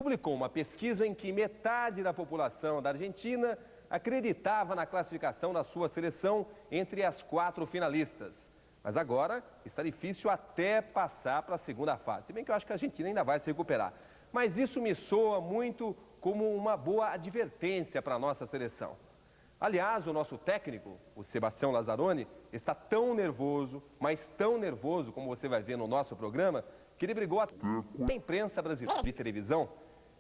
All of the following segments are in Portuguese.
Publicou uma pesquisa em que metade da população da Argentina acreditava na classificação da sua seleção entre as 4 finalistas. Mas agora está difícil até passar para a segunda fase. Se bem que eu acho que a Argentina ainda vai se recuperar. Mas isso me soa muito como uma boa advertência para a nossa seleção. Aliás, o nosso técnico, o Sebastião Lazzaroni, está tão nervoso, mas tão nervoso, como você vai ver no nosso programa, que ele brigou até com a imprensa brasileira de televisão.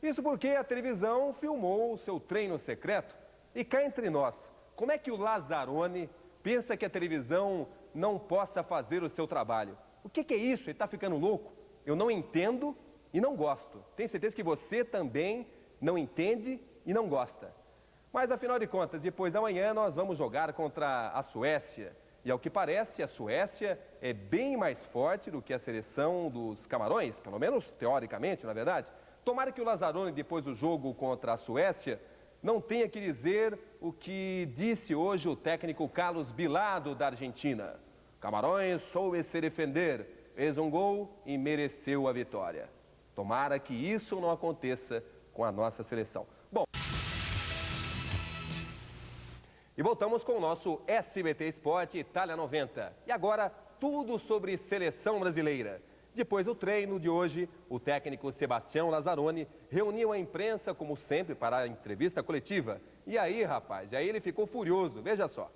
Isso porque a televisão filmou o seu treino secreto. E cá entre nós, como é que o Lazzaroni pensa que a televisão não possa fazer o seu trabalho? O que é isso? Ele está ficando louco? Eu não entendo e não gosto. Tenho certeza que você também não entende e não gosta. Mas afinal de contas, depois da manhã nós vamos jogar contra a Suécia. E ao que parece, a Suécia é bem mais forte do que a seleção dos Camarões, pelo menos teoricamente, na verdade. Tomara que o Lazzaroni, depois do jogo contra a Suécia, não tenha que dizer o que disse hoje o técnico Carlos Bilardo da Argentina. Camarões soube se defender, fez um gol e mereceu a vitória. Tomara que isso não aconteça com a nossa seleção. Bom, e voltamos com o nosso SBT Esporte Itália 90. E agora, tudo sobre seleção brasileira. Depois do treino de hoje, o técnico Sebastião Lazzaroni reuniu a imprensa, como sempre, para a entrevista coletiva. E aí, rapaz, ele ficou furioso, veja só.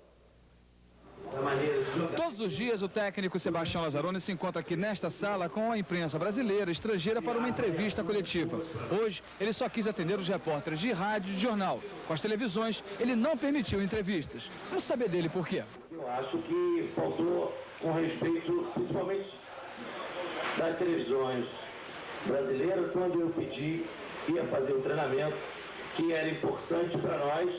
Todos os dias o técnico Sebastião Lazzaroni se encontra aqui nesta sala com a imprensa brasileira e estrangeira para uma entrevista coletiva. Hoje, ele só quis atender os repórteres de rádio e de jornal. Com as televisões, ele não permitiu entrevistas. Vamos saber dele por quê. Eu acho que faltou com respeito, principalmente das televisões brasileiras, quando eu pedi, ia fazer o treinamento, que era importante para nós,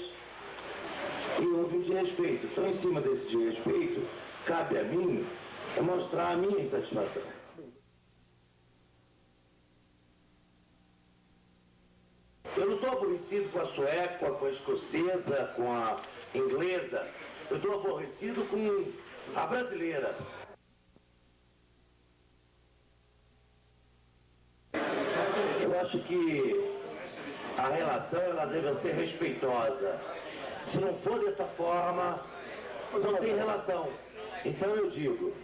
e houve um desrespeito. Então, em cima desse desrespeito, cabe a mim mostrar a minha insatisfação. Eu não estou aborrecido com a sueca, com a escocesa, com a inglesa. Eu estou aborrecido com a brasileira. Eu acho que a relação ela deve ser respeitosa. Se não for dessa forma, não tem relação. Então eu digo,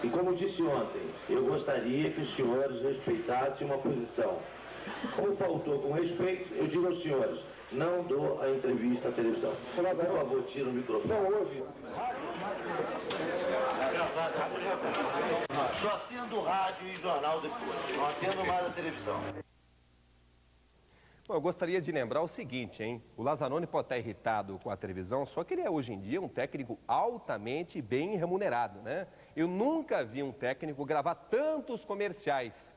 e como disse ontem, eu gostaria que os senhores respeitassem uma posição. Como faltou com respeito, eu digo aos senhores, não dou a entrevista à televisão. Por favor, tira o microfone. Não ouve. Só atendo rádio e jornal depois, não atendo mais a televisão. Bom, eu gostaria de lembrar o seguinte, hein? O Lazzaroni pode estar irritado com a televisão, só que ele é hoje em dia um técnico altamente bem remunerado, né? Eu nunca vi um técnico gravar tantos comerciais.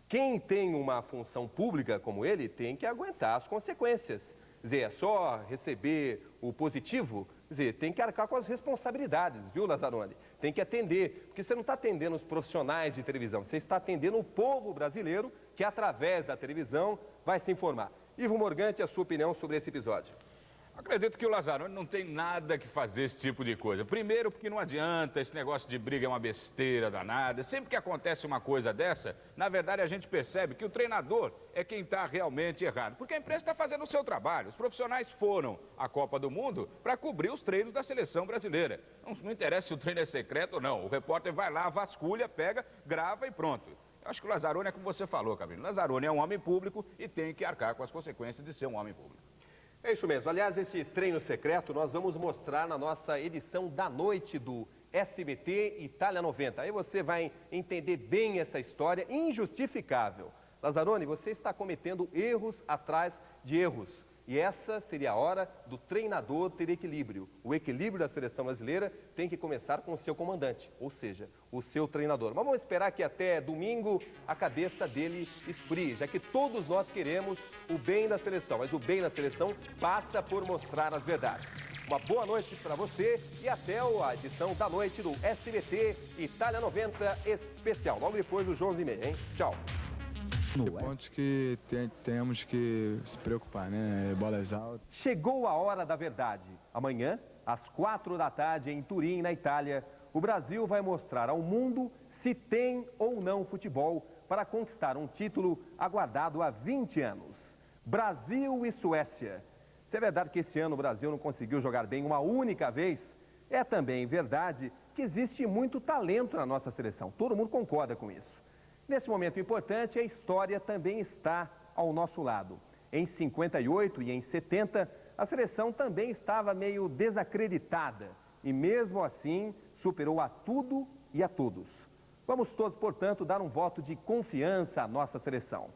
Quem tem uma função pública como ele tem que aguentar as consequências. Quer dizer, é só receber o positivo? Quer dizer, tem que arcar com as responsabilidades, viu, Lazzaroni? Tem que atender, porque você não está atendendo os profissionais de televisão, você está atendendo o povo brasileiro que, através da televisão, vai se informar. Ivo Morgante, a sua opinião sobre esse episódio? Acredito que o Lazzaroni não tem nada que fazer esse tipo de coisa. Primeiro, porque não adianta, esse negócio de briga é uma besteira danada. Sempre que acontece uma coisa dessa, na verdade a gente percebe que o treinador é quem está realmente errado. Porque a imprensa está fazendo o seu trabalho. Os profissionais foram à Copa do Mundo para cobrir os treinos da seleção brasileira. Não interessa se o treino é secreto ou não. O repórter vai lá, vasculha, pega, grava e pronto. Eu acho que o Lazzaroni é como você falou, Cabrino. Lazzaroni é um homem público e tem que arcar com as consequências de ser um homem público. É isso mesmo. Aliás, esse treino secreto nós vamos mostrar na nossa edição da noite do SBT Itália 90. Aí você vai entender bem essa história injustificável. Lazzaroni, você está cometendo erros atrás de erros. E essa seria a hora do treinador ter equilíbrio. O equilíbrio da seleção brasileira tem que começar com o seu comandante, ou seja, o seu treinador. Mas vamos esperar que até domingo a cabeça dele esfrie, já que todos nós queremos o bem da seleção. Mas o bem da seleção passa por mostrar as verdades. Uma boa noite para você e até a edição da noite do SBT Itália 90 especial. Logo depois do João Zimeia, hein? Tchau. Pontos que temos que se preocupar, né? Bolas altas. Chegou a hora da verdade. Amanhã, às 4 da tarde, em Turim, na Itália, o Brasil vai mostrar ao mundo se tem ou não futebol para conquistar um título aguardado há 20 anos. Brasil e Suécia. Se é verdade que esse ano o Brasil não conseguiu jogar bem uma única vez, é também verdade que existe muito talento na nossa seleção. Todo mundo concorda com isso. Nesse momento importante, a história também está ao nosso lado. Em 58 e em 70, a seleção também estava meio desacreditada e, mesmo assim, superou a tudo e a todos. Vamos todos, portanto, dar um voto de confiança à nossa seleção.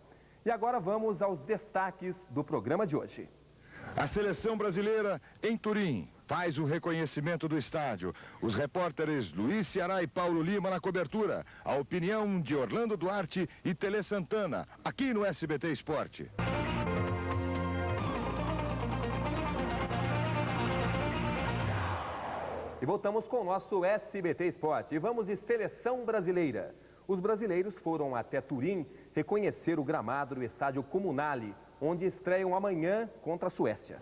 E agora vamos aos destaques do programa de hoje. A seleção brasileira em Turim faz o reconhecimento do estádio. Os repórteres Luiz Ceará e Paulo Lima na cobertura. A opinião de Orlando Duarte e Tele Santana, aqui no SBT Esporte. E voltamos com o nosso SBT Esporte. E vamos de seleção brasileira. Os brasileiros foram até Turim reconhecer o gramado do estádio Comunale, onde estreiam amanhã contra a Suécia.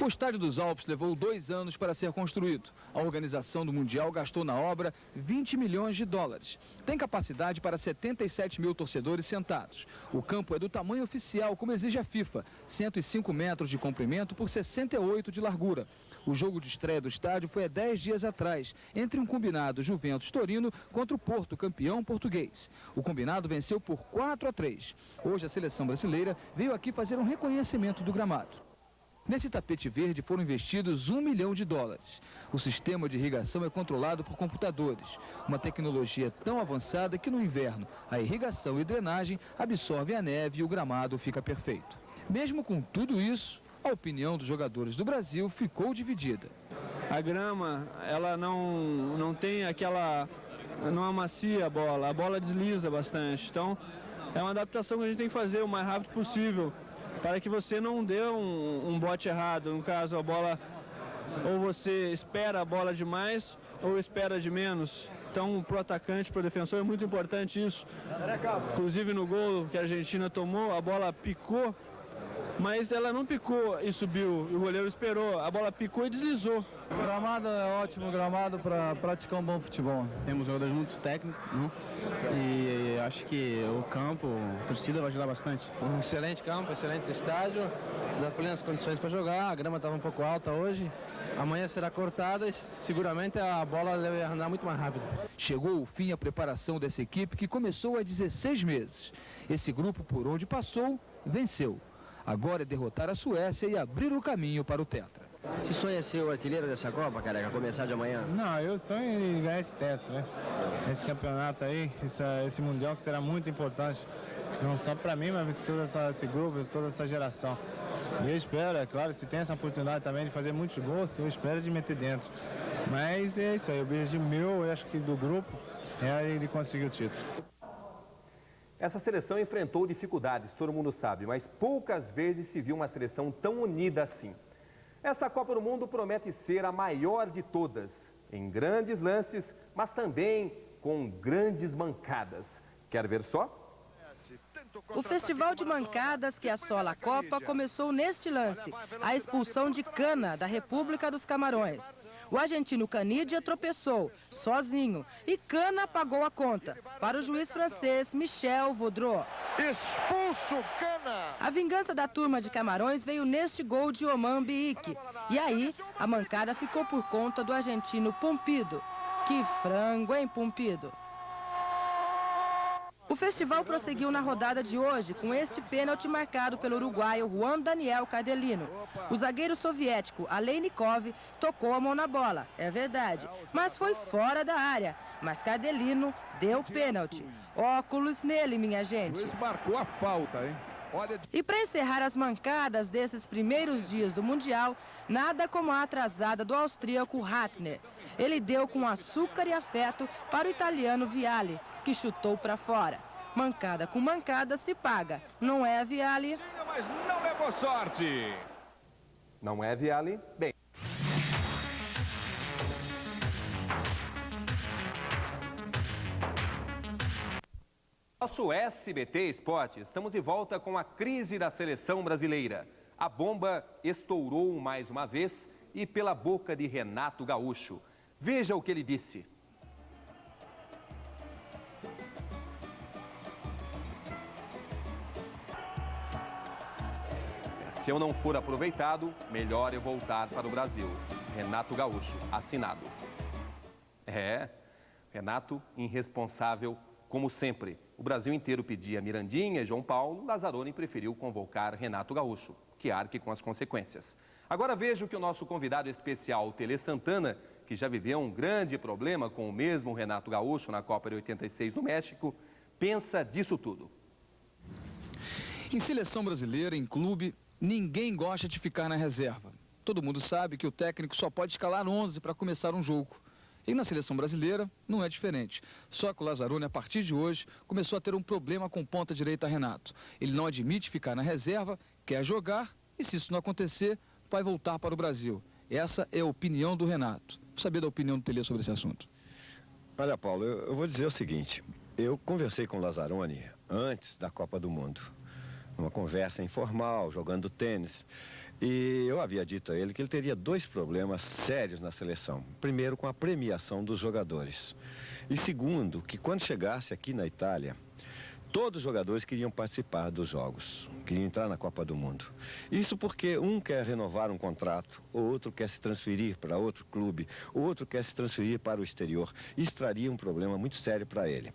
O Estádio dos Alpes levou 2 anos para ser construído. A organização do Mundial gastou na obra 20 milhões de dólares. Tem capacidade para 77 mil torcedores sentados. O campo é do tamanho oficial, como exige a FIFA, 105 metros de comprimento por 68 de largura. O jogo de estreia do estádio foi há 10 dias atrás, entre um combinado Juventus-Torino contra o Porto, campeão português. O combinado venceu por 4-3. Hoje a seleção brasileira veio aqui fazer um reconhecimento do gramado. Nesse tapete verde foram investidos 1 milhão de dólares. O sistema de irrigação é controlado por computadores. Uma tecnologia tão avançada que no inverno a irrigação e drenagem absorvem a neve e o gramado fica perfeito. Mesmo com tudo isso, a opinião dos jogadores do Brasil ficou dividida. A grama, ela não tem aquela... não amacia a bola desliza bastante. Então, é uma adaptação que a gente tem que fazer o mais rápido possível, para que você não dê um bote errado. No caso, a bola, ou você espera a bola demais, ou espera de menos. Então, para o atacante, para o defensor, é muito importante isso. Inclusive no gol que a Argentina tomou, a bola picou, mas ela não picou e subiu, e o goleiro esperou. A bola picou e deslizou. O gramado é ótimo, gramado para praticar um bom futebol. Temos jogadores muito técnicos, né? E acho que o campo, a torcida vai ajudar bastante. Um excelente campo, excelente estádio, dá plenas condições para jogar. A grama estava um pouco alta hoje. Amanhã será cortada e seguramente a bola deve andar muito mais rápido. Chegou o fim a preparação dessa equipe que começou há 16 meses. Esse grupo, por onde passou, venceu. Agora é derrotar a Suécia e abrir o caminho para o tetra. Você sonha ser o artilheiro dessa Copa, careca, começar de amanhã? Não, eu sonho em ganhar esse tetra, né? Esse campeonato aí, esse mundial que será muito importante. Não só para mim, mas todo esse grupo, toda essa geração. E eu espero, é claro, se tem essa oportunidade também de fazer muitos gols, eu espero de meter dentro. Mas é isso aí, o objetivo meu, eu acho que do grupo, é de conseguir o título. Essa seleção enfrentou dificuldades, todo mundo sabe, mas poucas vezes se viu uma seleção tão unida assim. Essa Copa do Mundo promete ser a maior de todas, em grandes lances, mas também com grandes mancadas. Quer ver só? O festival de mancadas que assola a Copa começou neste lance, a expulsão de Cana, da República dos Camarões. O argentino Canidia tropeçou, sozinho, e Cana pagou a conta, para o juiz francês Michel Vaudrot. Expulso Cana! A vingança da turma de Camarões veio neste gol de Oman Biik. E aí, a mancada ficou por conta do argentino Pumpido. Que frango, hein, Pumpido? O festival prosseguiu na rodada de hoje com este pênalti marcado pelo uruguaio Juan Daniel Cardelino. O zagueiro soviético Aleinikov tocou a mão na bola, é verdade, mas foi fora da área. Mas Cardelino deu pênalti. Óculos nele, minha gente. Luiz marcou a falta, hein? E para encerrar as mancadas desses primeiros dias do Mundial, nada como a atrasada do austríaco Ratner. Ele deu com açúcar e afeto para o italiano Vialli, que chutou para fora. Mancada com mancada se paga, não é, Vialli? Mas não levou sorte. Não é, Vialli? Bem. Nosso SBT Esporte, estamos de volta com a crise da seleção brasileira. A bomba estourou mais uma vez e pela boca de Renato Gaúcho. Veja o que ele disse. Se eu não for aproveitado, melhor eu voltar para o Brasil. Renato Gaúcho, assinado. Renato, irresponsável, como sempre. O Brasil inteiro pedia Mirandinha e João Paulo, Lazzaroni preferiu convocar Renato Gaúcho, que arque com as consequências. Agora veja o que o nosso convidado especial, Tele Santana, que já viveu um grande problema com o mesmo Renato Gaúcho na Copa de 86 no México, pensa disso tudo. Em seleção brasileira, em clube, ninguém gosta de ficar na reserva. Todo mundo sabe que o técnico só pode escalar 11 para começar um jogo. E na seleção brasileira não é diferente. Só que o Lazzaroni, a partir de hoje, começou a ter um problema com ponta direita Renato. Ele não admite ficar na reserva, quer jogar e, se isso não acontecer, vai voltar para o Brasil. Essa é a opinião do Renato. Vou saber da opinião do Tele sobre esse assunto. Olha, Paulo, eu vou dizer o seguinte. Eu conversei com o Lazzaroni antes da Copa do Mundo. Uma conversa informal, jogando tênis. E eu havia dito a ele que ele teria 2 problemas sérios na seleção. Primeiro, com a premiação dos jogadores. E segundo, que quando chegasse aqui na Itália, todos os jogadores queriam participar dos jogos, queriam entrar na Copa do Mundo. Isso porque um quer renovar um contrato, o outro quer se transferir para outro clube, o outro quer se transferir para o exterior. Isso traria um problema muito sério para ele.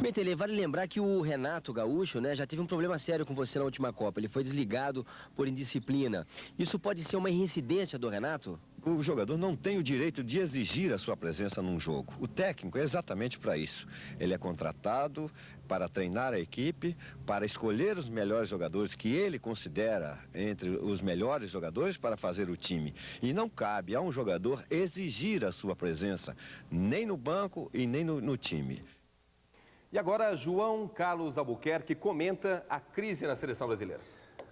Bem, Tele, vale lembrar que o Renato Gaúcho, já teve um problema sério com você na última Copa. Ele foi desligado por indisciplina. Isso pode ser uma reincidência do Renato? O jogador não tem o direito de exigir a sua presença num jogo. O técnico é exatamente para isso. Ele é contratado para treinar a equipe, para escolher os melhores jogadores que ele considera entre os melhores jogadores para fazer o time. E não cabe a um jogador exigir a sua presença, nem no banco e nem no time. E agora, João Carlos Albuquerque comenta a crise na seleção brasileira.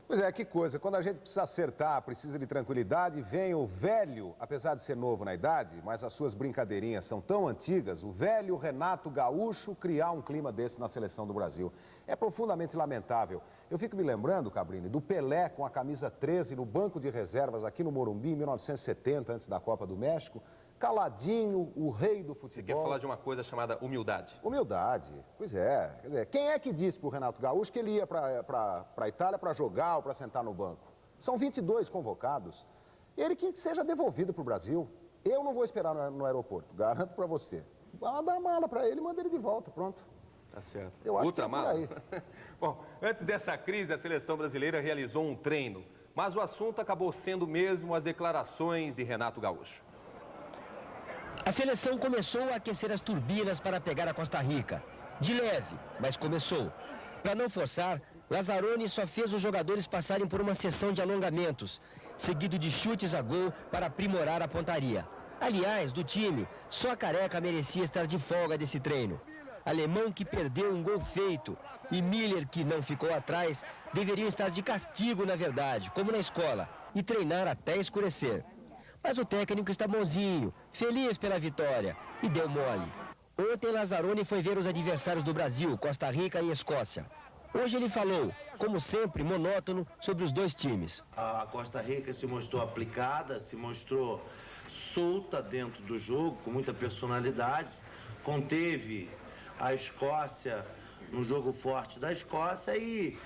Pois é, que coisa. Quando a gente precisa acertar, precisa de tranquilidade, vem o velho, apesar de ser novo na idade, mas as suas brincadeirinhas são tão antigas, o velho Renato Gaúcho criar um clima desse na seleção do Brasil. É profundamente lamentável. Eu fico me lembrando, Cabrini, do Pelé com a camisa 13 no banco de reservas aqui no Morumbi, em 1970, antes da Copa do México. Caladinho, o rei do futebol. Você quer falar de uma coisa chamada humildade? Humildade, pois é. Quer dizer, quem é que disse para o Renato Gaúcho que ele ia para a Itália para jogar ou para sentar no banco? São 22 convocados. Ele que seja devolvido para o Brasil. Eu não vou esperar no aeroporto, garanto para você. Dá a mala para ele e manda ele de volta, pronto. Tá certo. Eu acho que é por aí. Bom, antes dessa crise, a seleção brasileira realizou um treino. Mas o assunto acabou sendo mesmo as declarações de Renato Gaúcho. A seleção começou a aquecer as turbinas para pegar a Costa Rica. De leve, mas começou. Para não forçar, Lazzaroni só fez os jogadores passarem por uma sessão de alongamentos, seguido de chutes a gol para aprimorar a pontaria. Aliás, do time, só Careca merecia estar de folga desse treino. Alemão, que perdeu um gol feito, e Miller, que não ficou atrás, deveriam estar de castigo, na verdade, como na escola, e treinar até escurecer. Mas o técnico está bonzinho, feliz pela vitória, e deu mole. Ontem Lazzaroni foi ver os adversários do Brasil, Costa Rica e Escócia. Hoje ele falou, como sempre, monótono, sobre os 2 times. A Costa Rica se mostrou aplicada, se mostrou solta dentro do jogo, com muita personalidade. Conteve a Escócia no jogo forte da Escócia e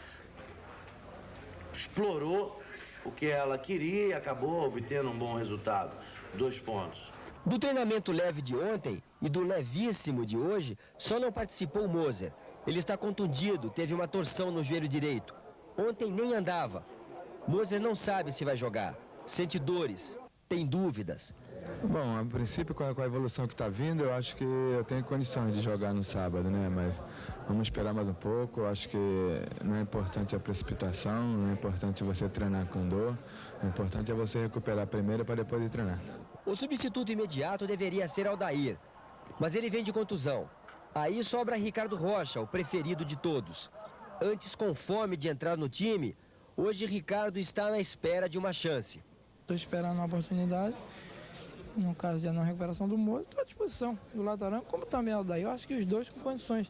explorou o que ela queria e acabou obtendo um bom resultado, 2 pontos. Do treinamento leve de ontem e do levíssimo de hoje, só não participou o Moser. Ele está contundido, teve uma torção no joelho direito. Ontem nem andava. Moser não sabe se vai jogar, sente dores, tem dúvidas. Bom, a princípio, com a evolução que está vindo, eu acho que eu tenho condições de jogar no sábado, né? Mas vamos esperar mais um pouco. Eu acho que não é importante a precipitação, não é importante você treinar com dor. O importante é você recuperar primeiro para depois ir treinar. O substituto imediato deveria ser Aldair, mas ele vem de contusão. Aí sobra Ricardo Rocha, o preferido de todos. Antes com fome de entrar no time, hoje Ricardo está na espera de uma chance. Estou esperando uma oportunidade. No caso de não recuperação do Moura, estou à disposição do Lazzaroni, como também o Daí. Eu acho que os 2 com condições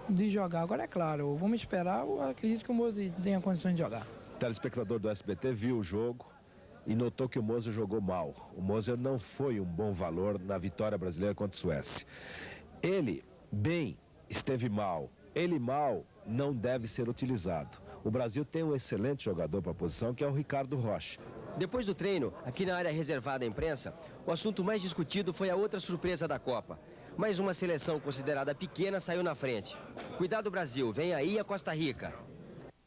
de jogar. Agora é claro, vamos esperar, eu acredito que o Moura tenha condições de jogar. O telespectador do SBT viu o jogo e notou que o Moser jogou mal. O Moser não foi um bom valor na vitória brasileira contra a Suécia. Ele, bem, esteve mal. Ele mal não deve ser utilizado. O Brasil tem um excelente jogador para a posição, que é o Ricardo Rocha. Depois do treino, aqui na área reservada à imprensa, o assunto mais discutido foi a outra surpresa da Copa. Mais uma seleção considerada pequena saiu na frente. Cuidado, Brasil, vem aí a Costa Rica.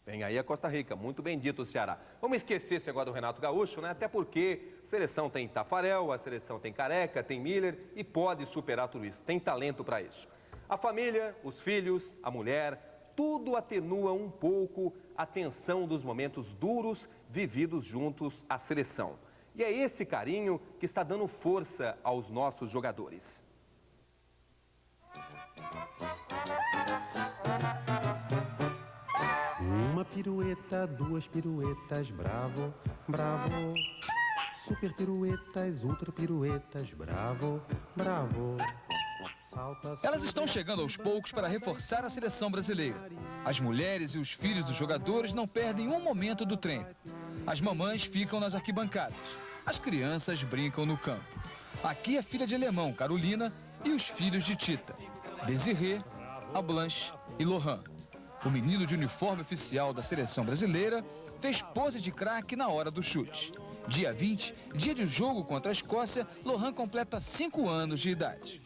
Vem aí a Costa Rica, muito bem dito, Ceará. Vamos esquecer esse negócio do Renato Gaúcho, né? Até porque a seleção tem Tafarel, a seleção tem Careca, tem Miller e pode superar tudo isso. Tem talento para isso. A família, os filhos, a mulher, tudo atenua um pouco a tensão dos momentos duros vividos juntos à seleção. E é esse carinho que está dando força aos nossos jogadores. Uma pirueta, duas piruetas, bravo, bravo. Super piruetas, ultra piruetas, bravo, bravo. Elas estão chegando aos poucos para reforçar a seleção brasileira. As mulheres e os filhos dos jogadores não perdem um momento do treino. As mamães ficam nas arquibancadas. As crianças brincam no campo. Aqui a filha de Alemão, Carolina, e os filhos de Tita, Desirê, a Blanche e Lohan. O menino de uniforme oficial da seleção brasileira fez pose de craque na hora do chute. Dia 20, dia de jogo contra a Escócia, Lohan completa 5 anos de idade.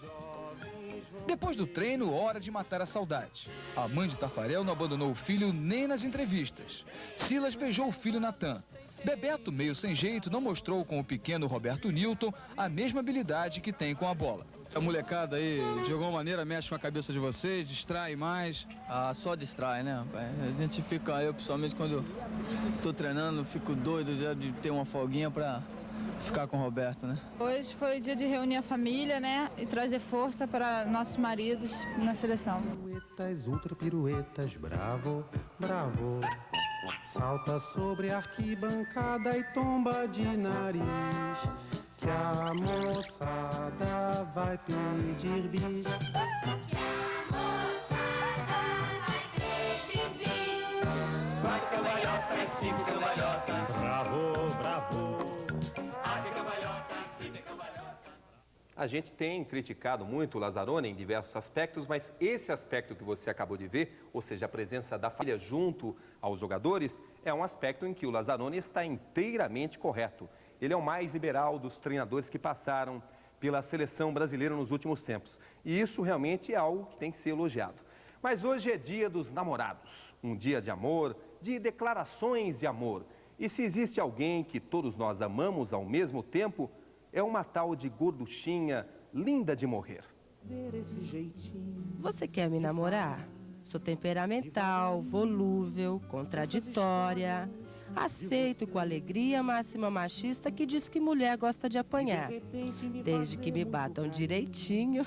Depois do treino, hora de matar a saudade. A mãe de Tafarel não abandonou o filho nem nas entrevistas. Silas beijou o filho Natan. Bebeto, meio sem jeito, não mostrou com o pequeno Roberto Newton a mesma habilidade que tem com a bola. A molecada aí, de alguma maneira, mexe com a cabeça de vocês, distrai mais? Ah, só distrai, né? A gente fica, eu pessoalmente, quando tô treinando, fico doido já de ter uma folguinha pra ficar com o Roberto, né? Hoje foi o dia de reunir a família, né? E trazer força para nossos maridos na seleção. Piruetas, ultra piruetas, bravo, bravo. Salta sobre a arquibancada e tomba de nariz. Que a moçada vai pedir bis. Quatro cambalhotas, 5 cambalhotas. Bravo, bravo. A gente tem criticado muito o Lazzaroni em diversos aspectos, mas esse aspecto que você acabou de ver, ou seja, a presença da família junto aos jogadores, é um aspecto em que o Lazzaroni está inteiramente correto. Ele é o mais liberal dos treinadores que passaram pela seleção brasileira nos últimos tempos. E isso realmente é algo que tem que ser elogiado. Mas hoje é dia dos namorados, um dia de amor, de declarações de amor. E se existe alguém que todos nós amamos ao mesmo tempo, é uma tal de gorduchinha linda de morrer. Você quer me namorar? Sou temperamental, volúvel, contraditória. Aceito com alegria a máxima machista que diz que mulher gosta de apanhar, desde que me batam direitinho.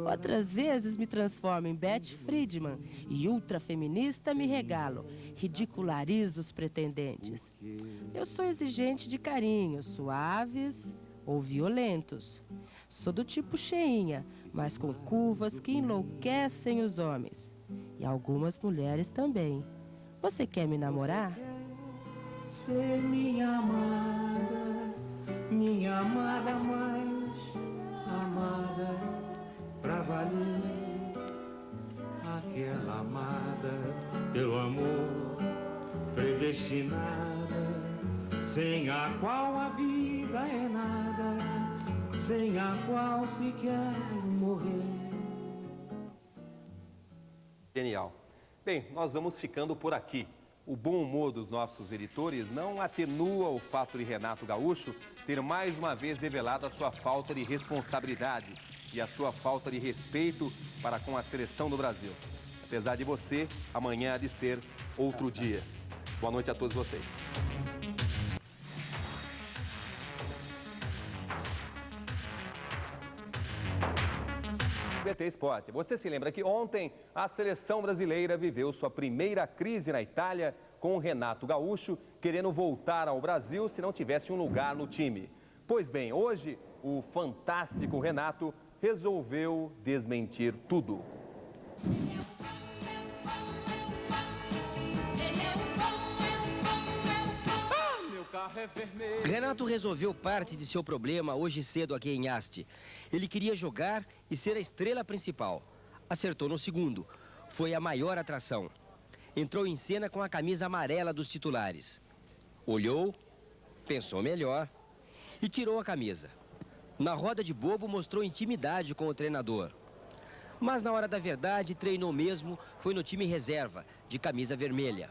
Outras vezes me transformo em Beth Friedman e ultrafeminista me regalo, ridicularizo os pretendentes. Eu sou exigente de carinhos suaves ou violentos. Sou do tipo cheinha, mas com curvas que enlouquecem os homens. E algumas mulheres também. Você quer me namorar? Ser minha amada mais amada, pra valer. Aquela amada pelo amor predestinada, sem a qual a vida é nada, sem a qual se quer morrer. Genial. Bem, nós vamos ficando por aqui. O bom humor dos nossos editores não atenua o fato de Renato Gaúcho ter mais uma vez revelado a sua falta de responsabilidade e a sua falta de respeito para com a seleção do Brasil. Apesar de você, amanhã há de ser outro dia. Boa noite a todos vocês. BT Esporte. Você se lembra que ontem a seleção brasileira viveu sua primeira crise na Itália com o Renato Gaúcho querendo voltar ao Brasil se não tivesse um lugar no time. Pois bem, hoje o fantástico Renato resolveu desmentir tudo. Renato resolveu parte de seu problema hoje cedo aqui em Asti. Ele queria jogar e ser a estrela principal. Acertou no segundo. Foi a maior atração. entrou em cena com a camisa amarela dos titulares. Olhou, pensou melhor e tirou a camisa. Na roda de bobo mostrou intimidade com o treinador. Mas na hora da verdade treinou mesmo, foi no time reserva, de camisa vermelha.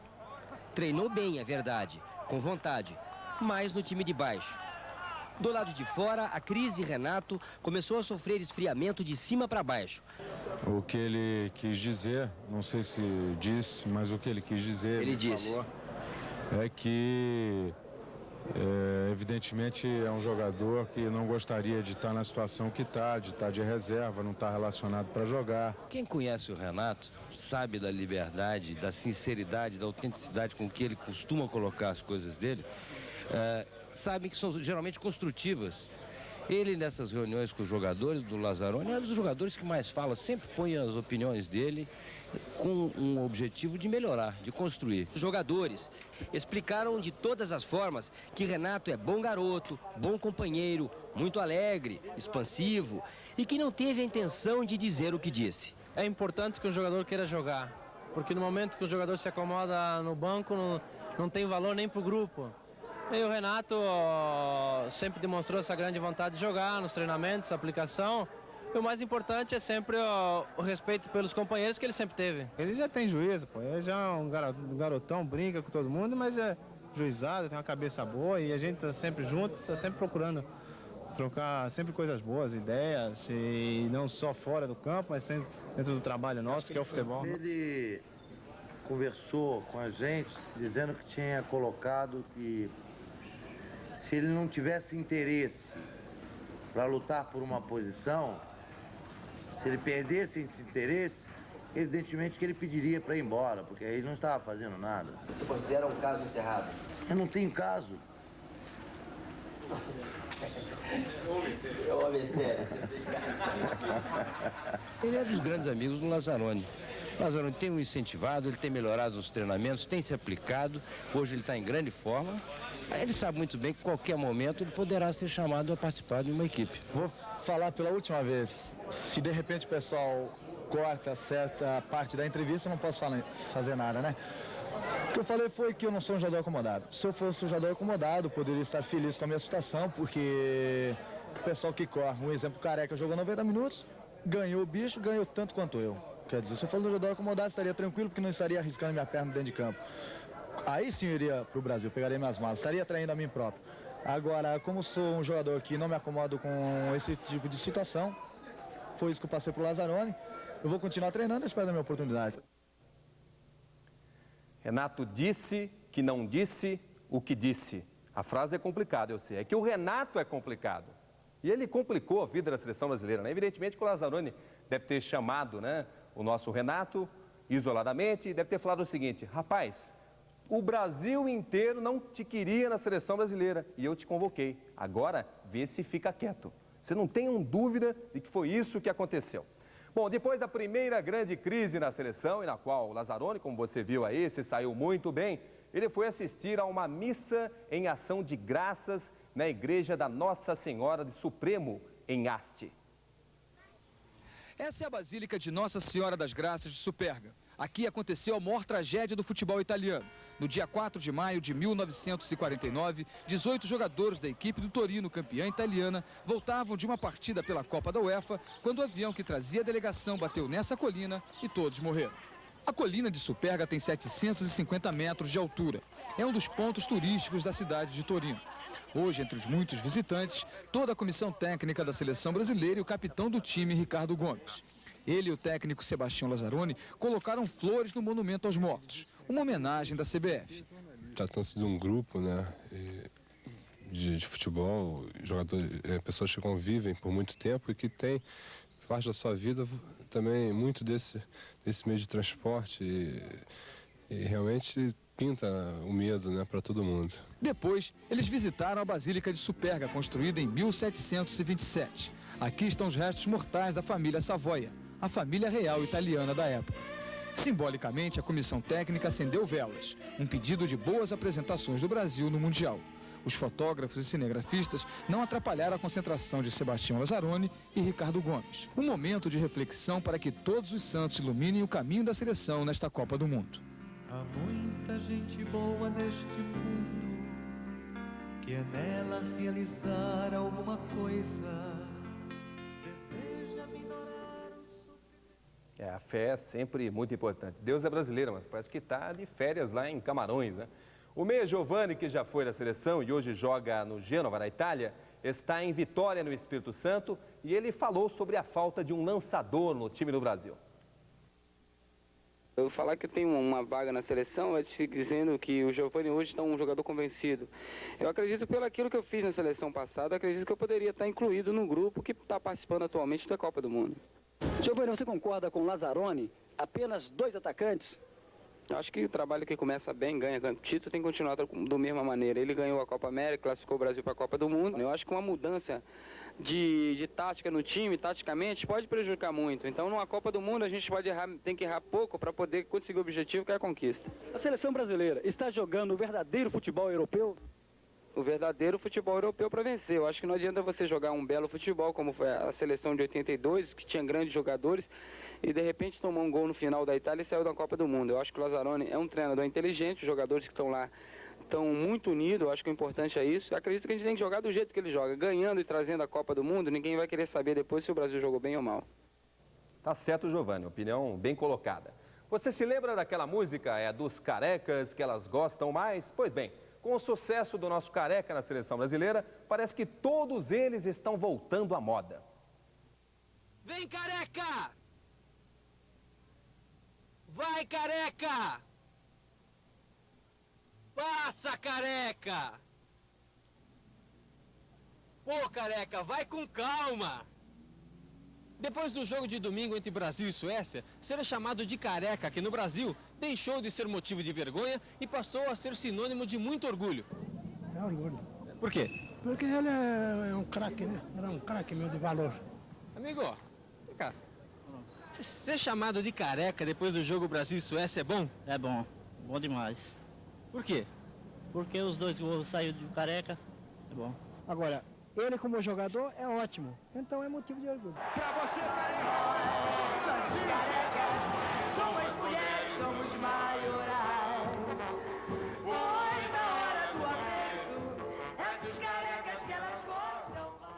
Treinou bem, é verdade, com vontade, mas no time de baixo. Do lado de fora, a crise Renato começou a sofrer esfriamento de cima para baixo. O que ele quis dizer, não sei se disse, mas o que ele quis dizer, ele disse, falou, é que evidentemente é um jogador que não gostaria de estar na situação que está, de estar de reserva, não estar relacionado para jogar. Quem conhece o Renato sabe da liberdade, da sinceridade, da autenticidade com que ele costuma colocar as coisas dele, sabe que são geralmente construtivas. Ele, nessas reuniões com os jogadores do Lazzaroni, é um dos jogadores que mais fala, sempre põe as opiniões dele com um objetivo de melhorar, de construir. Os jogadores explicaram de todas as formas que Renato é bom garoto, bom companheiro, muito alegre, expansivo e que não teve a intenção de dizer o que disse. É importante que o jogador queira jogar, porque no momento que o jogador se acomoda no banco, não tem valor nem para o grupo. E o Renato sempre demonstrou essa grande vontade de jogar nos treinamentos, aplicação. E o mais importante é sempre o respeito pelos companheiros que ele sempre teve. Ele já tem juízo, pô. Ele já é um garotão, brinca com todo mundo, mas é juizado, tem uma cabeça boa e a gente está sempre junto, está sempre procurando trocar sempre coisas boas, ideias, e não só fora do campo, mas sempre dentro do trabalho nosso, que é o futebol. Ele conversou com a gente dizendo que tinha colocado que se ele não tivesse interesse para lutar por uma posição, se ele perdesse esse interesse, evidentemente que ele pediria para ir embora, porque aí ele não estava fazendo nada. Você considera um caso encerrado? Eu não tenho caso. Homem sério. Ele é dos grandes amigos do Lazzaroni. O Lazzaroni tem o incentivado, ele tem melhorado os treinamentos, tem se aplicado. Hoje ele está em grande forma. Ele sabe muito bem que a qualquer momento ele poderá ser chamado a participar de uma equipe. Vou falar pela última vez. Se de repente o pessoal corta certa parte da entrevista, eu não posso fazer nada, né? O que eu falei foi que eu não sou um jogador acomodado. Se eu fosse um jogador acomodado, eu poderia estar feliz com a minha situação, porque o pessoal que corre, um exemplo, Careca jogou 90 minutos, ganhou o bicho, ganhou tanto quanto eu. Quer dizer, se eu fosse um jogador acomodado, estaria tranquilo, porque não estaria arriscando minha perna dentro de campo. Aí sim eu iria para o Brasil, pegaria minhas malas, estaria traindo a mim próprio. Agora, como sou um jogador que não me acomodo com esse tipo de situação, foi isso que eu passei para o Lazzaroni, eu vou continuar treinando e espero a minha oportunidade. Renato disse que não disse o que disse. A frase é complicada, eu sei. É que o Renato é complicado. E ele complicou a vida da seleção brasileira, né? Evidentemente que o Lazzaroni deve ter chamado, né, o nosso Renato isoladamente e deve ter falado o seguinte: rapaz, o Brasil inteiro não te queria na seleção brasileira e eu te convoquei. Agora, vê se fica quieto. Você não tenha dúvida de que foi isso que aconteceu. Bom, depois da primeira grande crise na seleção, e na qual o Lazzaroni, como você viu aí, se saiu muito bem, ele foi assistir a uma missa em ação de graças na igreja da Nossa Senhora de Supremo, em Asti. Essa é a Basílica de Nossa Senhora das Graças de Superga. Aqui aconteceu a maior tragédia do futebol italiano. No dia 4 de maio de 1949, 18 jogadores da equipe do Torino, campeã italiana, voltavam de uma partida pela Copa da UEFA, quando o avião que trazia a delegação bateu nessa colina e todos morreram. A colina de Superga tem 750 metros de altura. É um dos pontos turísticos da cidade de Torino. Hoje, entre os muitos visitantes, toda a comissão técnica da seleção brasileira e o capitão do time, Ricardo Gomes. Ele e o técnico Sebastião Lazzaroni colocaram flores no monumento aos mortos, uma homenagem da CBF. Trata-se de um grupo, né, de futebol, pessoas que convivem por muito tempo e que têm parte da sua vida também muito desse meio de transporte e realmente pinta o medo, né, para todo mundo. Depois, eles visitaram a Basílica de Superga, construída em 1727. Aqui estão os restos mortais da família Savoia, a família real italiana da época. Simbolicamente, a comissão técnica acendeu velas, um pedido de boas apresentações do Brasil no Mundial. Os fotógrafos e cinegrafistas não atrapalharam a concentração de Sebastião Lazzaroni e Ricardo Gomes. Um momento de reflexão para que todos os santos iluminem o caminho da seleção nesta Copa do Mundo. Há muita gente boa neste mundo, que é nela realizar alguma coisa. Deseja minorar o sofrimento. A fé é sempre muito importante. Deus é brasileiro, mas parece que está de férias lá em Camarões, né? O meia Giovani, que já foi da seleção e hoje joga no Gênova, na Itália, está em Vitória, no Espírito Santo, e ele falou sobre a falta de um lançador no time do Brasil. Eu falar que eu tenho uma vaga na seleção, dizendo que o Giovani hoje está um jogador convencido. Eu acredito pelo aquilo que eu fiz na seleção passada, acredito que eu poderia estar incluído no grupo que está participando atualmente da Copa do Mundo. Giovani, você concorda com Lazzaroni? Apenas 2 atacantes? Eu acho que o trabalho que começa bem, ganha título, tem que continuar da mesma maneira. Ele ganhou a Copa América, classificou o Brasil para a Copa do Mundo. Eu acho que uma mudança de tática no time, taticamente, pode prejudicar muito. Então, numa Copa do Mundo, a gente tem que errar pouco para poder conseguir o objetivo, que é a conquista. A seleção brasileira está jogando o verdadeiro futebol europeu? O verdadeiro futebol europeu para vencer. Eu acho que não adianta você jogar um belo futebol, como foi a seleção de 82, que tinha grandes jogadores, e de repente tomou um gol no final da Itália e saiu da Copa do Mundo. Eu acho que o Lazzaroni é um treinador inteligente, os jogadores que estão lá estão muito unidos, eu acho que o importante é isso. Eu acredito que a gente tem que jogar do jeito que ele joga, ganhando e trazendo a Copa do Mundo, ninguém vai querer saber depois se o Brasil jogou bem ou mal. Tá certo, Giovani, opinião bem colocada. Você se lembra daquela música, dos carecas, que elas gostam mais? Pois bem, com o sucesso do nosso careca na seleção brasileira, parece que todos eles estão voltando à moda. Vem, careca! Vai, careca! Passa, careca! Pô, careca, vai com calma! Depois do jogo de domingo entre Brasil e Suécia, ser chamado de careca aqui no Brasil deixou de ser motivo de vergonha e passou a ser sinônimo de muito orgulho. É orgulho. Por quê? Porque ele é um craque, né? Era um craque meu de valor. Amigo, vem cá. Ser chamado de careca depois do jogo Brasil e Suécia é bom? É bom, bom demais. Por quê? Porque os 2 gols saíram de careca, é bom. Agora, ele como jogador é ótimo, então é motivo de orgulho. Pra você, careca! Nós carecas, como as mulheres, somos maiorais. Foi na hora do aperto, é dos carecas que elas gostam mais.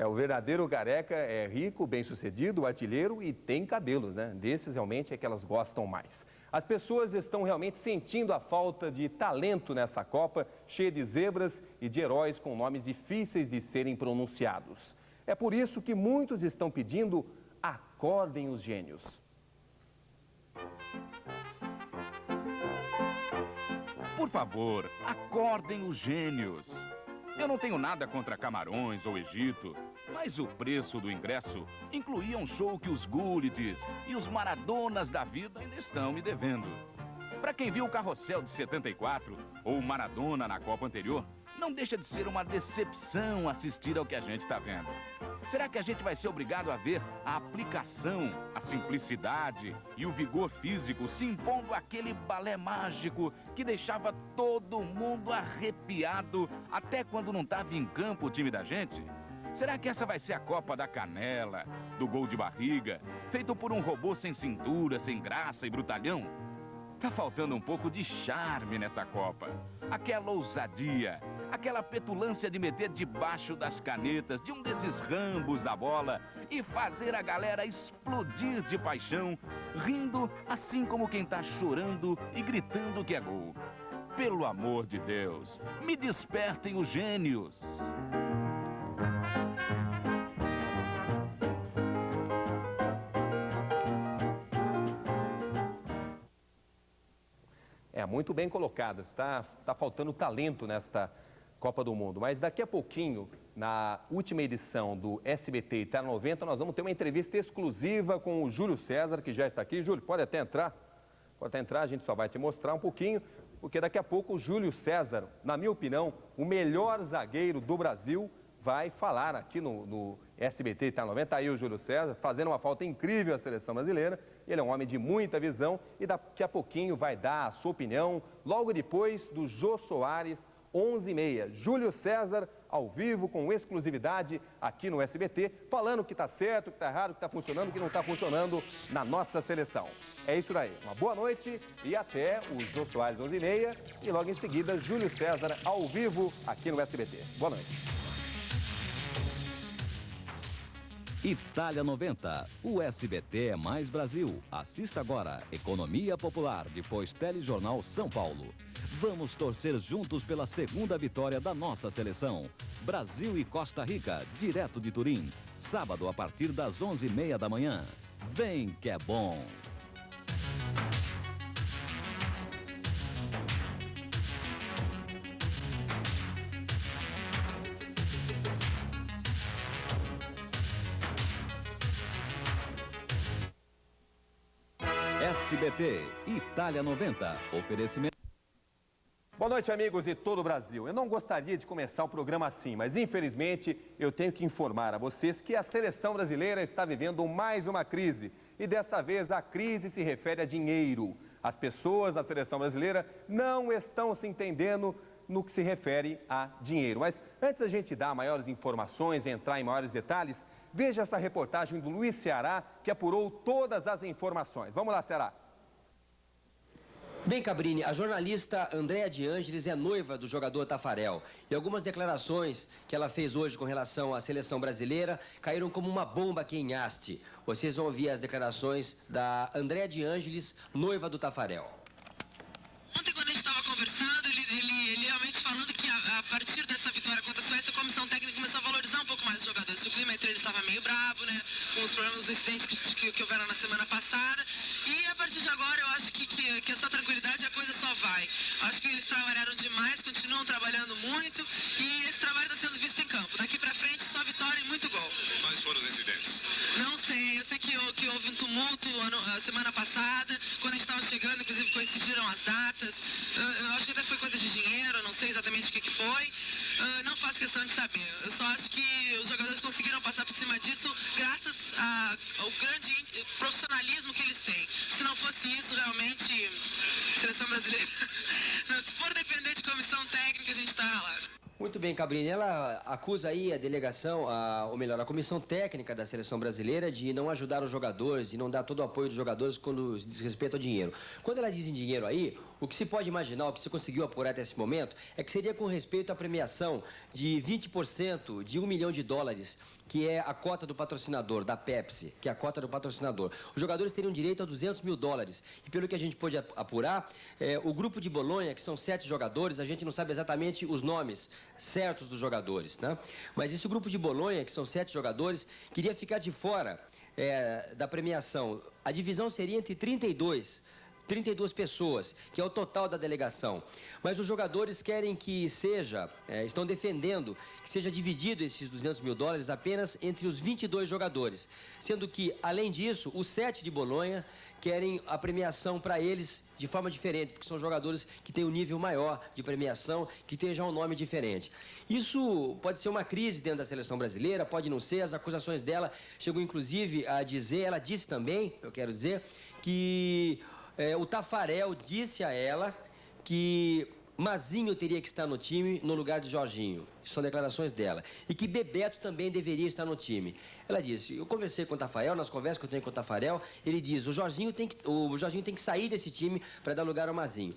O verdadeiro careca é rico, bem-sucedido, artilheiro e tem cabelos, né? Desses realmente é que elas gostam mais. As pessoas estão realmente sentindo a falta de talento nessa Copa, cheia de zebras e de heróis com nomes difíceis de serem pronunciados. É por isso que muitos estão pedindo: acordem os gênios. Por favor, acordem os gênios. Eu não tenho nada contra Camarões ou Egito, mas o preço do ingresso incluía um show que os Gullites e os Maradonas da vida ainda estão me devendo. Para quem viu o Carrossel de 74 ou o Maradona na Copa anterior, não deixa de ser uma decepção assistir ao que a gente está vendo. Será que a gente vai ser obrigado a ver a aplicação, a simplicidade e o vigor físico se impondo àquele balé mágico que deixava todo mundo arrepiado até quando não estava em campo o time da gente? Será que essa vai ser a Copa da canela, do gol de barriga, feito por um robô sem cintura, sem graça e brutalhão? Tá faltando um pouco de charme nessa Copa. Aquela ousadia, aquela petulância de meter debaixo das canetas de um desses rambos da bola e fazer a galera explodir de paixão, rindo assim como quem tá chorando e gritando que é gol. Pelo amor de Deus, me despertem os gênios. Muito bem colocado, está faltando talento nesta Copa do Mundo. Mas daqui a pouquinho, na última edição do SBT Itália 90, nós vamos ter uma entrevista exclusiva com o Júlio César, que já está aqui. Júlio, pode até entrar? Pode até entrar, a gente só vai te mostrar um pouquinho, porque daqui a pouco o Júlio César, na minha opinião, o melhor zagueiro do Brasil, vai falar aqui no SBT Itália 90. Está aí o Júlio César, fazendo uma falta incrível à seleção brasileira. Ele é um homem de muita visão e daqui a pouquinho vai dar a sua opinião, logo depois do Jô Soares, 11h30. Júlio César, ao vivo, com exclusividade aqui no SBT, falando o que está certo, o que está errado, o que está funcionando, o que não está funcionando na nossa seleção. É isso daí. Uma boa noite e até o Jô Soares 11h30 e logo em seguida Júlio César ao vivo aqui no SBT. Boa noite. Itália 90. O SBT é mais Brasil. Assista agora. Economia Popular, depois Telejornal São Paulo. Vamos torcer juntos pela segunda vitória da nossa seleção. Brasil e Costa Rica, direto de Turim. Sábado a partir das 11h30 da manhã. Vem que é bom. SBT, Itália 90, oferecimento. Boa noite, amigos e todo o Brasil. Eu não gostaria de começar o programa assim, mas infelizmente eu tenho que informar a vocês que a seleção brasileira está vivendo mais uma crise. E dessa vez a crise se refere a dinheiro. As pessoas da seleção brasileira não estão se entendendo no que se refere a dinheiro. Mas antes da gente dar maiores informações e entrar em maiores detalhes, veja essa reportagem do Luiz Ceará, que apurou todas as informações. Vamos lá, Ceará. Bem, Cabrini, a jornalista Andréa de Ângeles é noiva do jogador Tafarel. E algumas declarações que ela fez hoje com relação à seleção brasileira caíram como uma bomba aqui em Haste. Vocês vão ouvir as declarações da Andréa de Ângeles, noiva do Tafarel. Ontem, quando a gente estava conversando, ele realmente falando que a partir dessa vitória contra a Suécia, a comissão técnica começou a valorizar um pouco mais os jogadores. O clima entre eles estava meio bravo, né? Com os problemas, os incidentes que houveram na semana passada. E a partir de agora, eu acho que a sua tranquilidade, a coisa só vai. Acho que eles trabalharam demais, continuam trabalhando muito. E esse trabalho está sendo visto em campo. Daqui para frente, só vitória e muito gol. Quais foram os incidentes? Não sei, eu sei que houve um tumulto a semana passada, quando a gente estava chegando, inclusive coincidiram as datas. Eu acho que até foi coisa de dinheiro, eu não sei exatamente o que foi. Não faço questão de saber. Eu só acho que os jogadores conseguiram passar por cima disso graças ao grande profissionalismo que eles têm. Se não fosse isso, realmente, seleção brasileira, se for depender de comissão técnica, a gente está ralado. Muito bem, Cabrini. Ela acusa aí a delegação, ou melhor, a comissão técnica da seleção brasileira de não ajudar os jogadores, de não dar todo o apoio dos jogadores quando diz respeito ao dinheiro. Quando ela diz em dinheiro aí, o que se pode imaginar, o que se conseguiu apurar até esse momento, é que seria com respeito à premiação de 20% de $1 milhão, que é a cota do patrocinador, da Pepsi, que é a cota do patrocinador. Os jogadores teriam direito a $200 mil. E pelo que a gente pôde apurar, o grupo de Bolonha, que são 7 jogadores, a gente não sabe exatamente os nomes certos dos jogadores, né? Mas esse grupo de Bolonha, que são 7 jogadores, queria ficar de fora da premiação. A divisão seria entre 32 pessoas, que é o total da delegação. Mas os jogadores querem que estão defendendo que seja dividido esses $200 mil apenas entre os 22 jogadores. Sendo que, além disso, os 7 de Bolonha querem a premiação para eles de forma diferente, porque são jogadores que têm um nível maior de premiação, que tem já um nome diferente. Isso pode ser uma crise dentro da seleção brasileira, pode não ser. As acusações dela chegou inclusive a dizer, ela disse também, eu quero dizer, que o Tafarel disse a ela que Mazinho teria que estar no time no lugar de Jorginho. Isso são declarações dela. E que Bebeto também deveria estar no time. Ela disse, eu conversei com o Tafarel, nas conversas que eu tenho com o Tafarel, ele diz, o Jorginho tem que sair desse time para dar lugar ao Mazinho.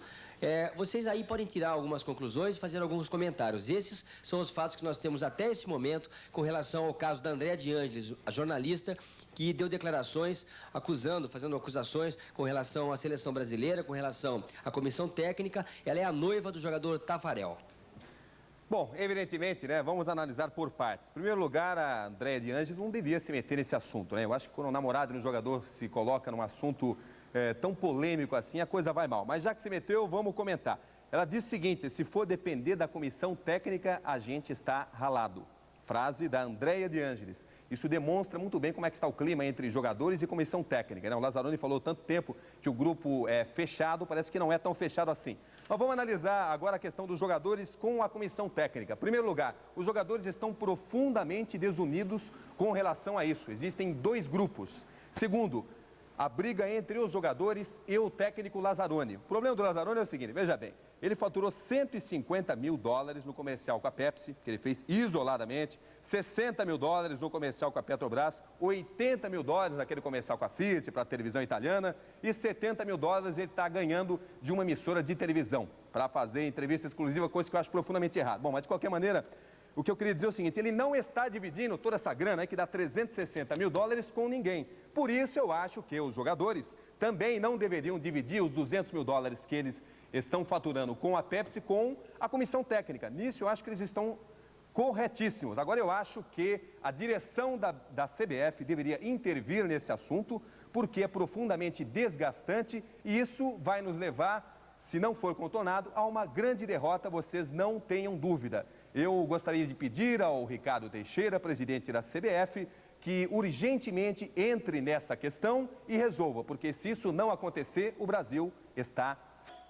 Vocês aí podem tirar algumas conclusões e fazer alguns comentários. Esses são os fatos que nós temos até esse momento com relação ao caso da Andréa de Ângeles, a jornalista que deu declarações fazendo acusações com relação à seleção brasileira, com relação à comissão técnica. Ela é a noiva do jogador Tafarel. Bom, evidentemente, né, vamos analisar por partes. Em primeiro lugar, a Andréa de Ângeles não devia se meter nesse assunto, né? Eu acho que quando um namorado e um jogador se coloca num assunto tão polêmico assim, a coisa vai mal. Mas já que se meteu, vamos comentar. Ela disse o seguinte, se for depender da comissão técnica, a gente está ralado. Frase da Andréa de Ângeles. Isso demonstra muito bem como é que está o clima entre jogadores e comissão técnica, né? O Lazzaroni falou tanto tempo que o grupo é fechado, parece que não é tão fechado assim. Mas vamos analisar agora a questão dos jogadores com a comissão técnica. Em primeiro lugar, os jogadores estão profundamente desunidos com relação a isso. Existem 2 grupos. Segundo, a briga entre os jogadores e o técnico Lazzaroni. O problema do Lazzaroni é o seguinte, veja bem, ele faturou $150 mil no comercial com a Pepsi, que ele fez isoladamente, $60 mil no comercial com a Petrobras, $80 mil naquele comercial com a Fiat, para a televisão italiana, e $70 mil ele está ganhando de uma emissora de televisão, para fazer entrevista exclusiva, coisa que eu acho profundamente errada. Bom, mas de qualquer maneira, o que eu queria dizer é o seguinte, ele não está dividindo toda essa grana, aí, que dá $360 mil, com ninguém. Por isso eu acho que os jogadores também não deveriam dividir os $200 mil que eles estão faturando com a Pepsi com a comissão técnica. Nisso eu acho que eles estão corretíssimos. Agora eu acho que a direção da CBF deveria intervir nesse assunto, porque é profundamente desgastante e isso vai nos levar, se não for contornado, a uma grande derrota, vocês não tenham dúvida. Eu gostaria de pedir ao Ricardo Teixeira, presidente da CBF, que urgentemente entre nessa questão e resolva, porque se isso não acontecer, o Brasil está...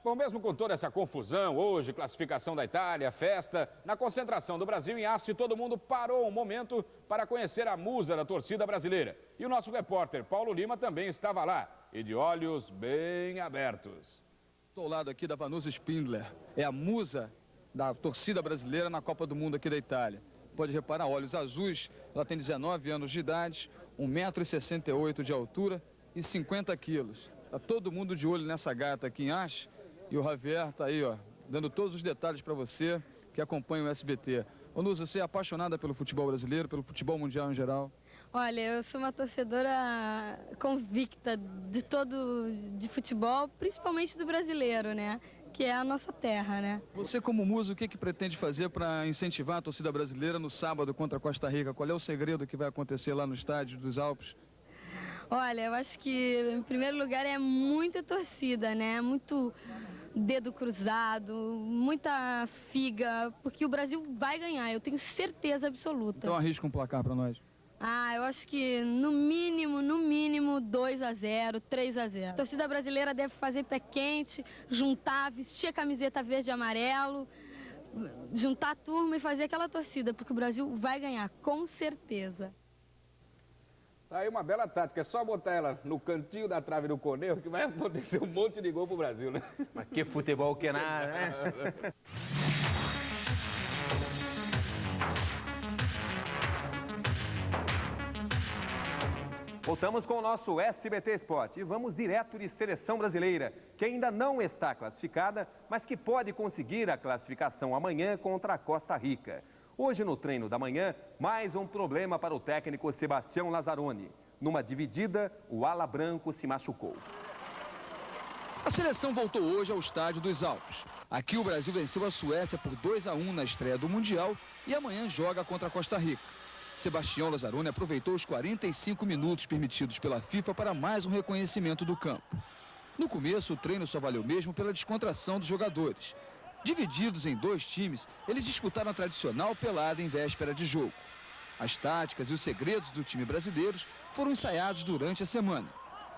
Bom, mesmo com toda essa confusão, hoje, classificação da Itália, festa, na concentração do Brasil em Aço, todo mundo parou um momento para conhecer a musa da torcida brasileira. E o nosso repórter Paulo Lima também estava lá, e de olhos bem abertos. Estou ao lado aqui da Vanusa Spindler, é a musa da torcida brasileira na Copa do Mundo aqui da Itália. Pode reparar, olhos azuis, ela tem 19 anos de idade, 1,68 m de altura e 50 quilos. Está todo mundo de olho nessa gata aqui em Aço. E o Javier está aí, ó, dando todos os detalhes para você que acompanha o SBT. Ô, Nusa, você é apaixonada pelo futebol brasileiro, pelo futebol mundial em geral? Olha, eu sou uma torcedora convicta de futebol, principalmente do brasileiro, né? Que é a nossa terra, né? Você, como musa, o que pretende fazer para incentivar a torcida brasileira no sábado contra a Costa Rica? Qual é o segredo que vai acontecer lá no estádio dos Alpes? Olha, eu acho que, em primeiro lugar, é muita torcida, né? Muito dedo cruzado, muita figa, porque o Brasil vai ganhar, eu tenho certeza absoluta. Então arrisca um placar para nós. Eu acho que no mínimo 2-0, 3-0. A torcida brasileira deve fazer pé quente, juntar, vestir a camiseta verde e amarelo, juntar a turma e fazer aquela torcida, porque o Brasil vai ganhar, com certeza. Tá aí uma bela tática, é só botar ela no cantinho da trave do Coneiro que vai acontecer um monte de gol pro Brasil, né? Mas que futebol que nada, né? Voltamos com o nosso SBT Sport e vamos direto de seleção brasileira, que ainda não está classificada, mas que pode conseguir a classificação amanhã contra a Costa Rica. Hoje no treino da manhã, mais um problema para o técnico Sebastião Lazzaroni. Numa dividida, o ala branco se machucou. A seleção voltou hoje ao estádio dos Alpes. Aqui o Brasil venceu a Suécia por 2-1 na estreia do Mundial e amanhã joga contra a Costa Rica. Sebastião Lazzaroni aproveitou os 45 minutos permitidos pela FIFA para mais um reconhecimento do campo. No começo, o treino só valeu mesmo pela descontração dos jogadores. Divididos em 2 times, eles disputaram a tradicional pelada em véspera de jogo. As táticas e os segredos do time brasileiro foram ensaiados durante a semana.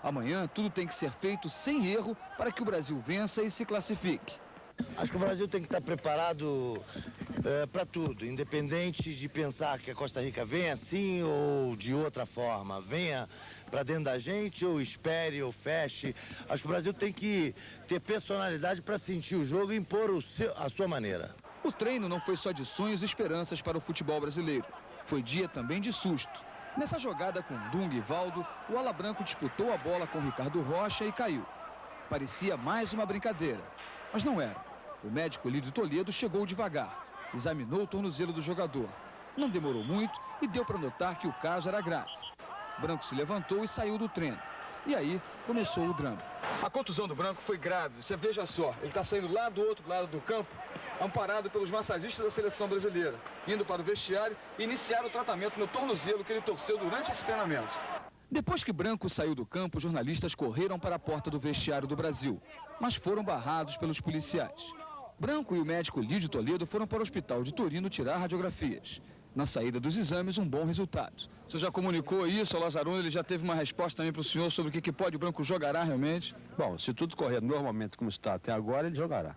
Amanhã, tudo tem que ser feito sem erro para que o Brasil vença e se classifique. Acho que o Brasil tem que estar preparado para tudo, independente de pensar que a Costa Rica venha assim ou de outra forma, venha para dentro da gente ou espere ou feche. Acho que o Brasil tem que ter personalidade para sentir o jogo e impor a sua maneira. O treino não foi só de sonhos e esperanças para o futebol brasileiro, foi dia também de susto. Nessa jogada com Dunga e Valdo, o ala branco disputou a bola com Ricardo Rocha e caiu. Parecia mais uma brincadeira, mas não era. O médico Lídio Toledo chegou devagar, examinou o tornozelo do jogador. Não demorou muito e deu para notar que o caso era grave. Branco se levantou e saiu do treino. E aí começou o drama. A contusão do Branco foi grave, você veja só. Ele está saindo lá do outro lado do campo, amparado pelos massagistas da seleção brasileira, indo para o vestiário e iniciar o tratamento no tornozelo que ele torceu durante esse treinamento. Depois que Branco saiu do campo, os jornalistas correram para a porta do vestiário do Brasil, mas foram barrados pelos policiais. Branco e o médico Lídio Toledo foram para o hospital de Torino tirar radiografias. Na saída dos exames, um bom resultado. O senhor já comunicou isso ao Lazzaroni? Ele já teve uma resposta também para o senhor sobre o que pode o Branco jogará realmente? Bom, se tudo correr normalmente como está até agora, ele jogará.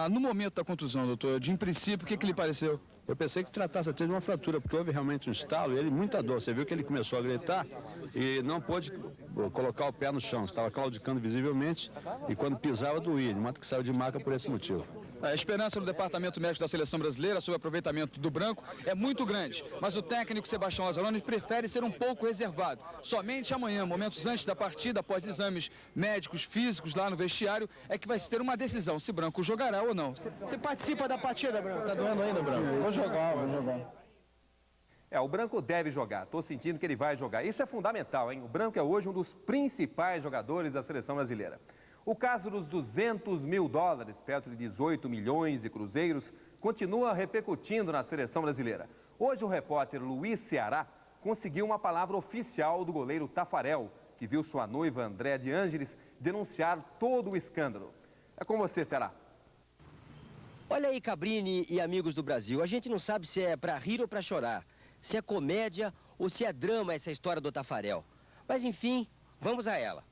No momento da contusão, doutor, de princípio, o que lhe pareceu? Eu pensei que tratasse até de uma fratura, porque houve realmente um estalo e ele muita dor. Você viu que ele começou a gritar e não pôde colocar o pé no chão, estava claudicando visivelmente e quando pisava doía, de modo que saiu de maca por esse motivo. A esperança do Departamento Médico da Seleção Brasileira sobre o aproveitamento do Branco é muito grande, mas o técnico Sebastião Lazzaroni prefere ser um pouco reservado. Somente amanhã, momentos antes da partida, após exames médicos, físicos lá no vestiário, é que vai se ter uma decisão se Branco jogará ou não. Você participa da partida, Branco? Tá doendo ainda, Branco? Vou jogar. O Branco deve jogar. Estou sentindo que ele vai jogar. Isso é fundamental, hein? O Branco é hoje um dos principais jogadores da seleção brasileira. O caso dos 200 mil dólares, perto de 18 milhões de cruzeiros, continua repercutindo na seleção brasileira. Hoje o repórter Luiz Ceará conseguiu uma palavra oficial do goleiro Taffarel, que viu sua noiva Andréa de Ângeles denunciar todo o escândalo. É com você, Ceará. Olha aí, Cabrini e amigos do Brasil, a gente não sabe se é pra rir ou pra chorar, se é comédia ou se é drama essa história do Taffarel. Mas enfim, vamos a ela.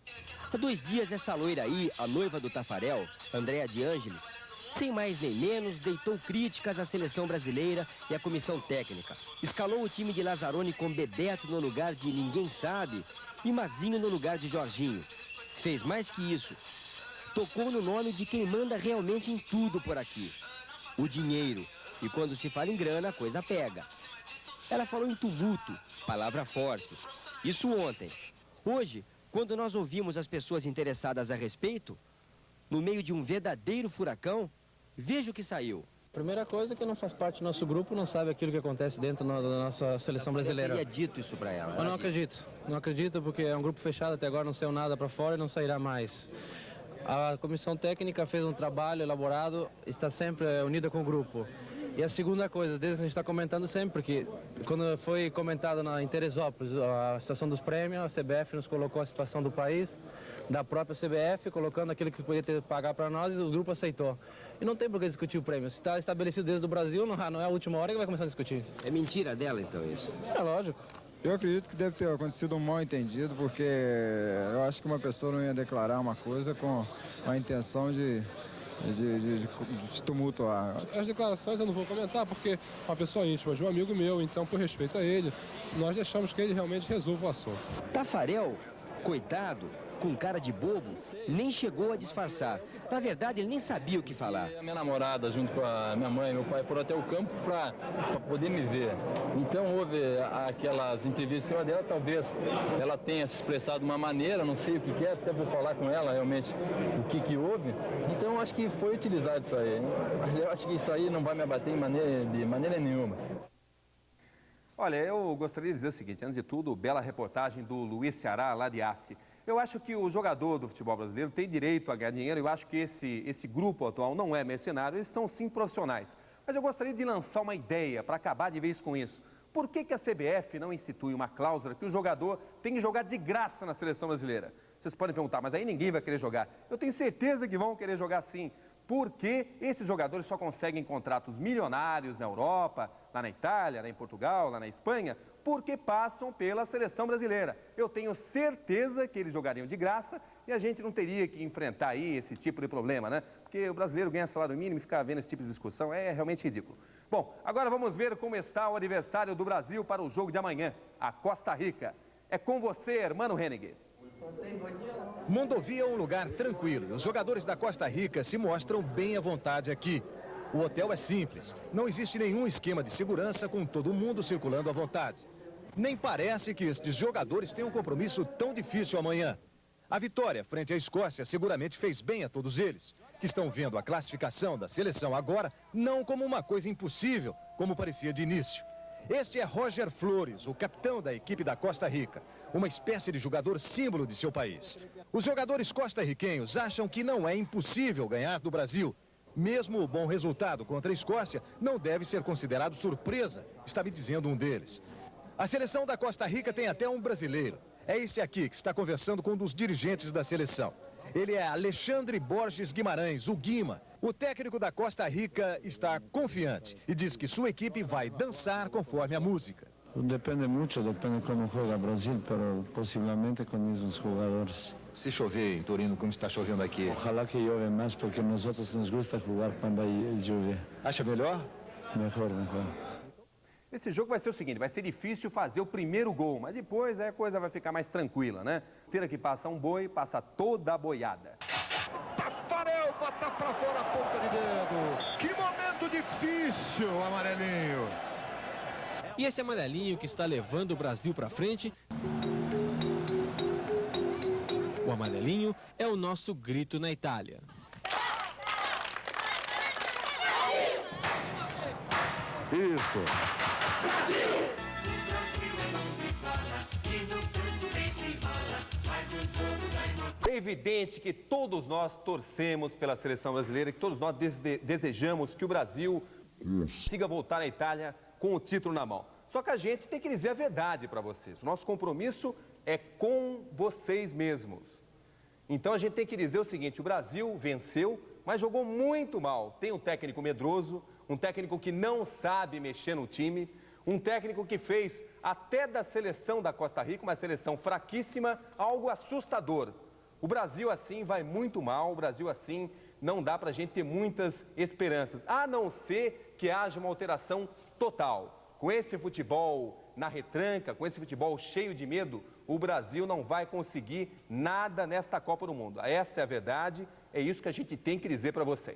Há 2 dias essa loira aí, a noiva do Taffarel, Andréa de Ângeles, sem mais nem menos, deitou críticas à seleção brasileira e à comissão técnica. Escalou o time de Lazzaroni com Bebeto no lugar de Ninguém Sabe e Mazinho no lugar de Jorginho. Fez mais que isso. Tocou no nome de quem manda realmente em tudo por aqui. O dinheiro. E quando se fala em grana, a coisa pega. Ela falou em tumulto, palavra forte. Isso ontem. Hoje, quando nós ouvimos as pessoas interessadas a respeito, no meio de um verdadeiro furacão, veja o que saiu. Primeira coisa é que não faz parte do nosso grupo, não sabe aquilo que acontece dentro da nossa seleção brasileira. Eu teria dito isso para ela. Eu não acredito. Não acredito porque é um grupo fechado, até agora não saiu nada para fora e não sairá mais. A comissão técnica fez um trabalho elaborado, está sempre unida com o grupo. E a segunda coisa, desde que a gente está comentando sempre, que quando foi comentado em Teresópolis a situação dos prêmios, a CBF nos colocou a situação do país, da própria CBF, colocando aquilo que podia ter que pagar para nós e o grupo aceitou. E não tem por que discutir o prêmio. Se está estabelecido desde o Brasil, não é a última hora que vai começar a discutir. É mentira dela, então, isso? É lógico. Eu acredito que deve ter acontecido um mal entendido, porque eu acho que uma pessoa não ia declarar uma coisa com a intenção de tumultuar. As declarações eu não vou comentar porque é uma pessoa íntima de um amigo meu, então por respeito a ele, nós deixamos que ele realmente resolva o assunto. Taffarel, coitado, com cara de bobo, nem chegou a disfarçar. Na verdade, ele nem sabia o que falar. A minha namorada, junto com a minha mãe e meu pai, foram até o campo para poder me ver. Então houve aquelas entrevistas em cima dela, talvez ela tenha se expressado de uma maneira, não sei o que é, até vou falar com ela realmente o que houve. Então eu acho que foi utilizado isso aí. Mas eu acho que isso aí não vai me abater de maneira nenhuma. Olha, eu gostaria de dizer o seguinte, antes de tudo, bela reportagem do Luiz Ceará, lá de Haste. Eu acho que o jogador do futebol brasileiro tem direito a ganhar dinheiro, eu acho que esse grupo atual não é mercenário, eles são sim profissionais. Mas eu gostaria de lançar uma ideia para acabar de vez com isso. Por que a CBF não institui uma cláusula que o jogador tem que jogar de graça na seleção brasileira? Vocês podem perguntar, mas aí ninguém vai querer jogar. Eu tenho certeza que vão querer jogar sim. Porque esses jogadores só conseguem contratos milionários na Europa, lá na Itália, lá em Portugal, lá na Espanha, porque passam pela seleção brasileira. Eu tenho certeza que eles jogariam de graça e a gente não teria que enfrentar aí esse tipo de problema, né? Porque o brasileiro ganha salário mínimo e ficar vendo esse tipo de discussão é realmente ridículo. Bom, agora vamos ver como está o adversário do Brasil para o jogo de amanhã, a Costa Rica. É com você, Hermano Hennig. Mondovia é um lugar tranquilo. Os jogadores da Costa Rica se mostram bem à vontade aqui. O hotel é simples. Não existe nenhum esquema de segurança com todo mundo circulando à vontade. Nem parece que estes jogadores tenham um compromisso tão difícil amanhã. A vitória frente à Escócia seguramente fez bem a todos eles, que estão vendo a classificação da seleção agora não como uma coisa impossível, como parecia de início. Este é Roger Flores, o capitão da equipe da Costa Rica, uma espécie de jogador símbolo de seu país. Os jogadores costarriquenhos acham que não é impossível ganhar do Brasil. Mesmo o bom resultado contra a Escócia não deve ser considerado surpresa, está me dizendo um deles. A seleção da Costa Rica tem até um brasileiro. É esse aqui que está conversando com um dos dirigentes da seleção. Ele é Alexandre Borges Guimarães, o Guima. O técnico da Costa Rica está confiante e diz que sua equipe vai dançar conforme a música. Depende muito, depende como joga o Brasil, mas possivelmente com os mesmos jogadores. Se chover em Torino como está chovendo aqui... Ojalá que chove mais, porque nós nos gusta jogar quando chover. Acha melhor? Melhor. Esse jogo vai ser o seguinte, vai ser difícil fazer o primeiro gol, mas depois a coisa vai ficar mais tranquila, né? Terá que passar um boi, passa toda a boiada. Tafarel bota pra fora a ponta de dedo. Que momento difícil, amarelinho. E esse amarelinho que está levando o Brasil para frente, o amarelinho é o nosso grito na Itália. Isso. É evidente que todos nós torcemos pela seleção brasileira, que todos nós desejamos que o Brasil consiga voltar à Itália com o título na mão. Só que a gente tem que dizer a verdade para vocês. O nosso compromisso é com vocês mesmos. Então a gente tem que dizer o seguinte, o Brasil venceu, mas jogou muito mal. Tem um técnico medroso, um técnico que não sabe mexer no time, um técnico que fez até da seleção da Costa Rica, uma seleção fraquíssima, algo assustador. O Brasil assim vai muito mal, o Brasil assim não dá para a gente ter muitas esperanças, a não ser que haja uma alteração total. Com esse futebol na retranca, com esse futebol cheio de medo, o Brasil não vai conseguir nada nesta Copa do Mundo. Essa é a verdade, é isso que a gente tem que dizer para vocês.